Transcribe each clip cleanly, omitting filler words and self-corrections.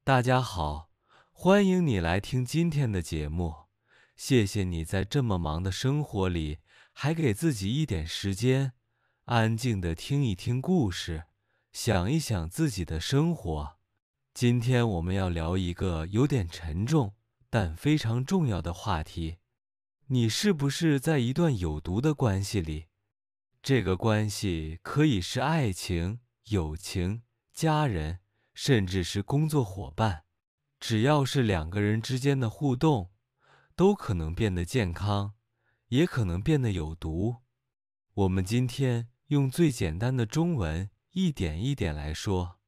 大家好，歡迎你來聽今天的節目。謝謝你在這麼忙的生活裡，還給自己一點時間，安靜地聽一聽故事，想一想自己的生活。今天我們要聊一個有點沉重，但非常重要的話題。你是不是在一段有毒的關係裡？這個關係可以是愛情、友情、家人，甚至是工作夥伴。只要是兩個人之間的互動，都可能變得健康，也可能變得有毒。我們今天用最簡單的中文一點一點來說，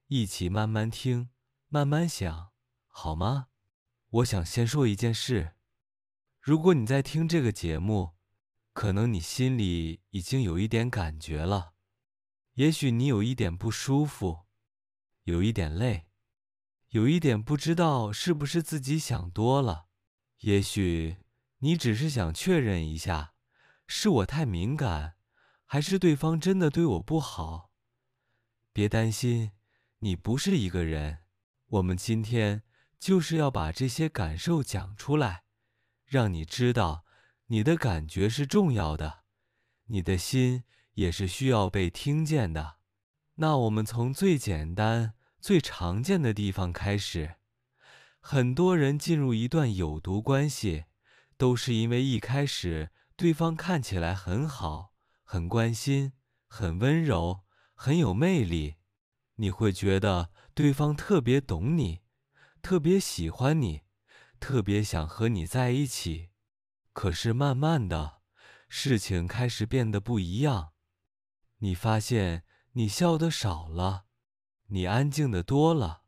一起慢慢聽，慢慢想，好嗎？我想先說一件事。如果你在聽這個節目，可能你心裡已經有一點感覺了，也許你有一點不舒服，有一點累，有一點不知道是不是自己想多了，也許你只是想確認一下，是我太敏感，還是對方真的對我不好？別擔心，你不是一個人。我們今天就是要把這些感受講出來，讓你知道你的感覺是重要的，你的心也是需要被聽見的。那我們從最簡單、最常見的地方開始。很多人進入一段有毒關係，都是因為一開始對方看起來很好，很關心，很溫柔，很有魅力。你會覺得對方特別懂你，特別喜歡你，特別想和你在一起。可是慢慢的，事情開始變得不一樣。你發現你笑得少了，你安靜得多了，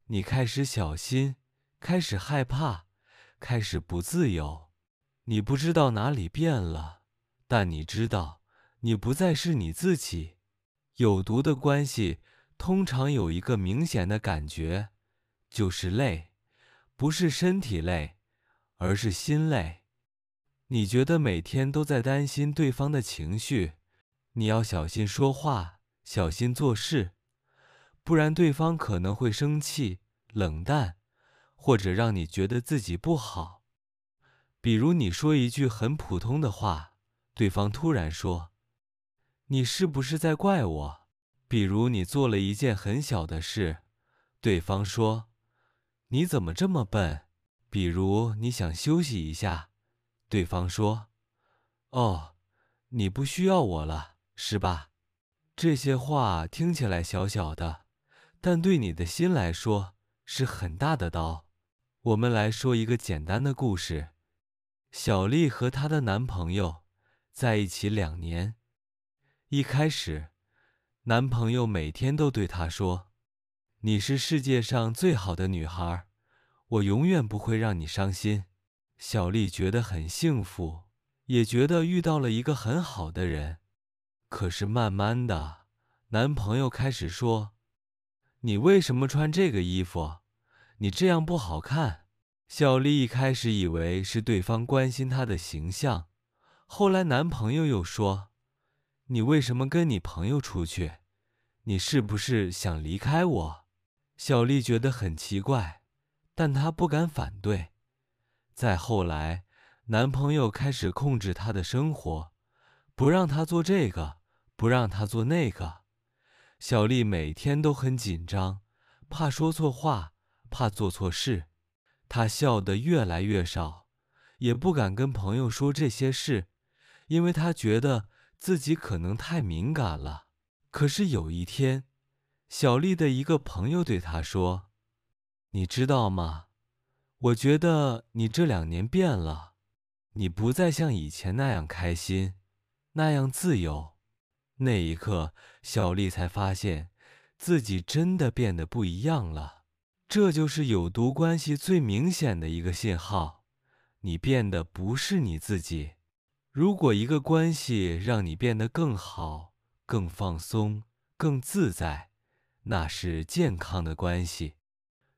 你開始小心，開始害怕，開始不自由。你不知道哪裡變了，但你知道你不再是你自己。有毒的關係通常有一個明顯的感覺，就是累，不是身體累，而是心累。你覺得每天都在擔心對方的情緒，你要小心說話，小心做事，不然對方可能會生氣、冷淡，或者讓你覺得自己不好。比如你說一句很普通的話，對方突然說：“你是不是在怪我？”比如你做了一件很小的事，對方說：“你怎麼這麼笨？”比如你想休息一下，對方說：“哦，你不需要我了，是吧？”這些話聽起來小小的，但對你的心來說是很大的刀。我們來說一個簡單的故事。小麗和她的男朋友在一起2年。一開始，男朋友每天都對她說：“你是世界上最好的女孩，我永遠不會讓你傷心。”小麗覺得很幸福，也覺得遇到了一個很好的人。可是慢慢的，男朋友開始說：“你為什麼穿這個衣服？你這樣不好看。”小麗一開始以為是對方關心她的形象，後來男朋友又說：“你為什麼跟你朋友出去？你是不是想離開我？”小麗覺得很奇怪，但她不敢反對。再後來，男朋友開始控制她的生活，不讓她做這個，不讓她做那個。小麗每天都很緊張，怕說錯話，怕做錯事。她笑得越來越少，也不敢跟朋友說這些事，因為她覺得自己可能太敏感了。可是有一天，小麗的一個朋友對她說：“你知道嗎？我覺得你這2年變了，你不再像以前那樣開心，那樣自由。”那一刻，小麗才發現自己真的變得不一樣了。這就是有毒關係最明顯的一個信號，你變得不是你自己。如果一個關係讓你變得更好、更放鬆、更自在，那是健康的關係。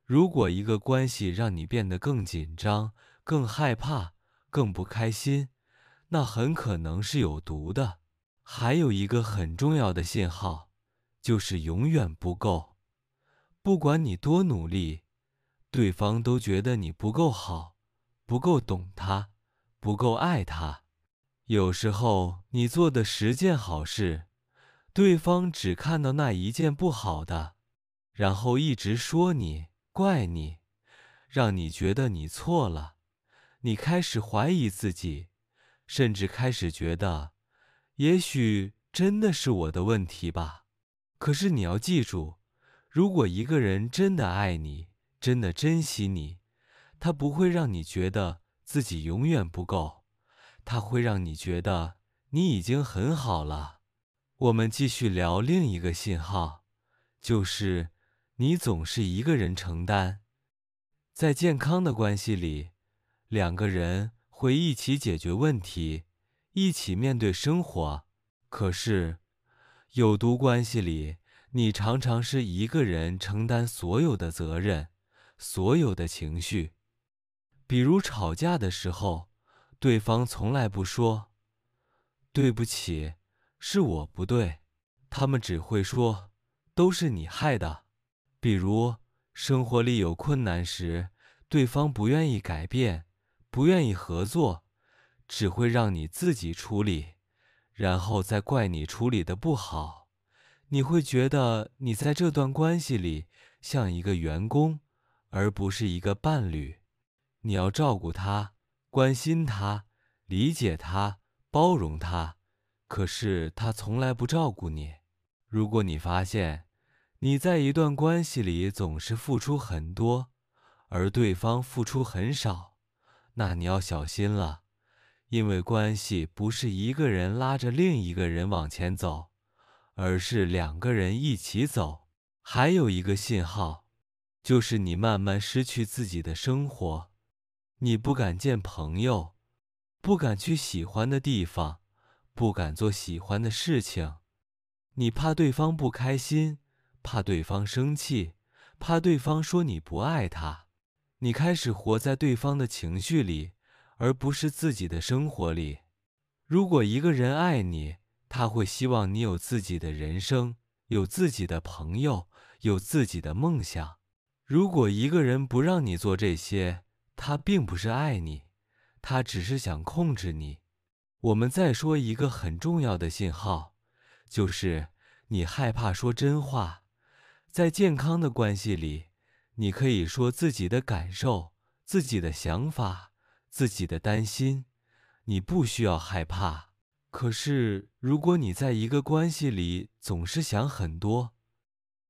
如果一個關係讓你變得更緊張、更害怕、更不開心，那很可能是有毒的。還有一個很重要的信號，就是永遠不夠。不管你多努力，對方都覺得你不夠好，不夠懂他，不夠愛他。有時候你做的10件好事，對方只看到那一件不好的，然後一直說你，怪你，讓你覺得你錯了。你開始懷疑自己，甚至開始覺得，也許真的是我的問題吧。可是你要記住，如果一個人真的愛你，真的珍惜你，他不會讓你覺得自己永遠不夠，他會讓你覺得你已經很好了。我們繼續聊另一個信號，就是你總是一個人承擔。在健康的關係裡，2個人會一起解決問題，一起面對生活。可是，有毒關係裡，你常常是一個人承擔所有的責任，所有的情緒。比如吵架的時候，對方從來不說對不起，是我不對，他們只會說都是你害的。比如生活裡有困難時，對方不願意改變，不願意合作，只會讓你自己處理，然後再怪你處理得不好。你會覺得你在這段關係裡像一個員工，而不是一個伴侶。你要照顧他，關心他，理解他，包容他，可是他從來不照顧你。如果你發現你在一段關係裡總是付出很多，而對方付出很少，那你要小心了，因為關係不是一個人拉着另一個人往前走，而是2個人一起走。還有一個信號，就是你慢慢失去自己的生活，你不敢見朋友，不敢去喜歡的地方，不敢做喜歡的事情。你怕對方不開心，怕對方生氣，怕對方說你不愛他。你開始活在對方的情緒裡，而不是自己的生活裡。如果一個人愛你，他會希望你有自己的人生，有自己的朋友，有自己的夢想。如果一個人不讓你做這些，他並不是愛你，他只是想控制你。我們再說一個很重要的信號，就是你害怕說真話。在健康的關係裡，你可以說自己的感受，自己的想法，自己的擔心，你不需要害怕。可是，如果你在一個關係裡總是想很多，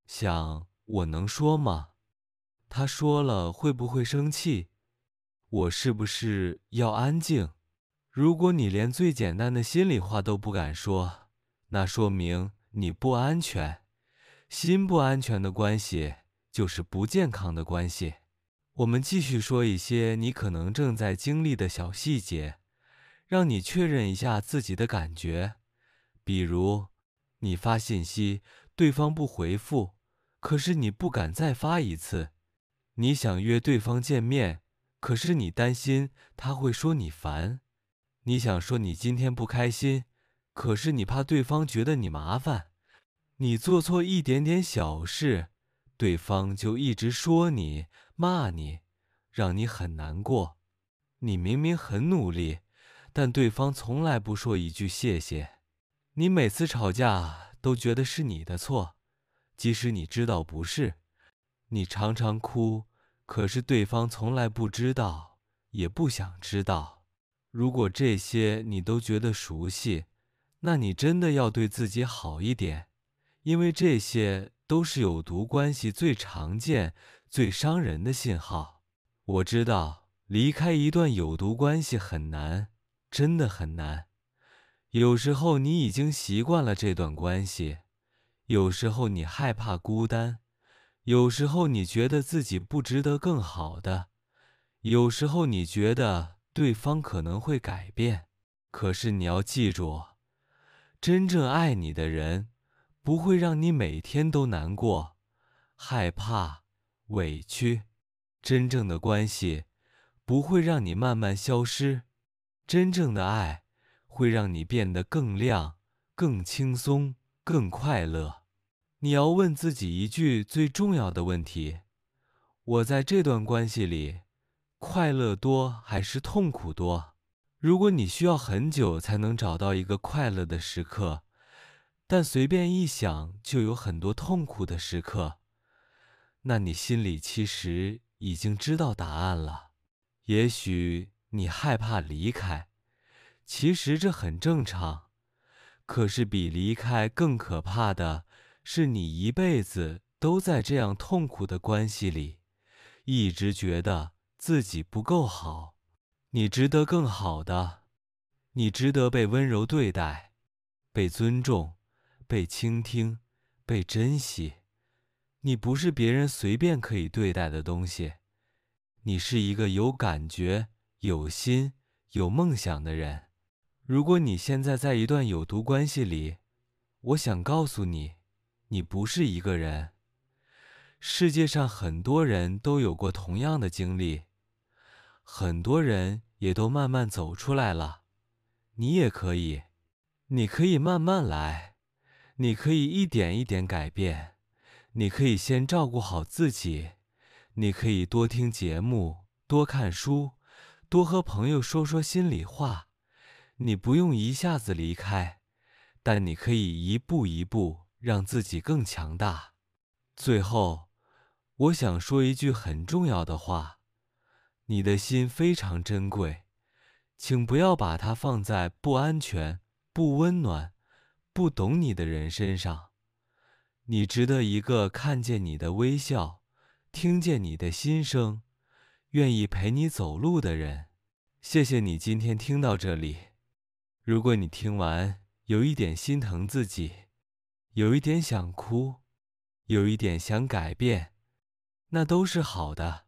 想我能說嗎？他說了會不會生氣？我是不是要安靜？如果你連最簡單的心裡話都不敢說，那說明你不安全。心不安全的關係就是不健康的關係。我們繼續說一些你可能正在經歷的小細節，讓你確認一下自己的感覺。比如，你發信息，對方不回復，可是你不敢再發一次。你想約對方見面，可是你擔心他會說你煩。你想說你今天不開心，可是你怕對方覺得你麻煩。你做錯一點點小事，對方就一直說你，罵你，讓你很難過。你明明很努力，但對方從來不說一句謝謝。你每次吵架都覺得是你的錯，即使你知道不是。你常常哭，可是對方從來不知道，也不想知道。如果這些你都覺得熟悉，那你真的要對自己好一點，因為這些都是有毒關係最常見、最傷人的信號。我知道離開一段有毒關係很難，真的很難。有時候你已經習慣了這段關係，有時候你害怕孤單，有時候你覺得自己不值得更好的，有時候你覺得對方可能會改變。可是你要記住，真正愛你的人不會讓你每天都難過、害怕、委屈。真正的關係不會讓你慢慢消失，真正的愛會讓你變得更亮、更輕鬆、更快樂。你要問自己一句最重要的問題：我在這段關係裡，快樂多還是痛苦多？如果你需要很久才能找到一個快樂的時刻，但隨便一想就有很多痛苦的時刻，那你心裡其實已經知道答案了。也許你害怕離開，其實這很正常。可是比離開更可怕的是，你一輩子都在這樣痛苦的關係裡，一直覺得自己不夠好。你值得更好的，你值得被溫柔對待，被尊重，被傾聽，被珍惜。你不是別人隨便可以對待的東西，你是一個有感覺、有心、有夢想的人。如果你現在在一段有毒關係裡，我想告訴你，你不是一個人。世界上很多人都有過同樣的經歷，很多人也都慢慢走出來了。你也可以，你可以慢慢來，你可以一點一點改變，你可以先照顧好自己，你可以多聽節目，多看書，多和朋友說說心裡話。你不用一下子離開，但你可以一步一步讓自己更強大。最後，我想說一句很重要的話，你的心非常珍貴，請不要把它放在不安全、不溫暖、不懂你的人身上。你值得一個看見你的微笑，聽見你的心聲，願意陪你走路的人。謝謝你今天聽到這裡。如果你聽完有一點心疼自己，有一點想哭，有一點想改變，那都是好的。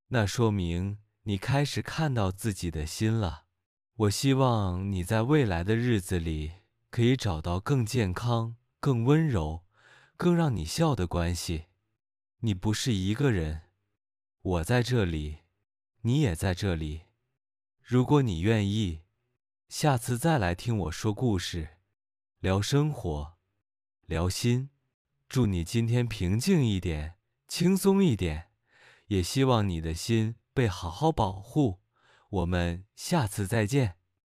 那說明你開始看到自己的心了。我希望你在未來的日子裡可以找到更健康、更溫柔、更讓你笑的關係。你不是一個人，我在這裡，你也在這裡。如果你願意，下次再來聽我說故事，聊生活，聊心。祝你今天平靜一點，輕鬆一點，也希望你的心被好好保護。我們下次再見。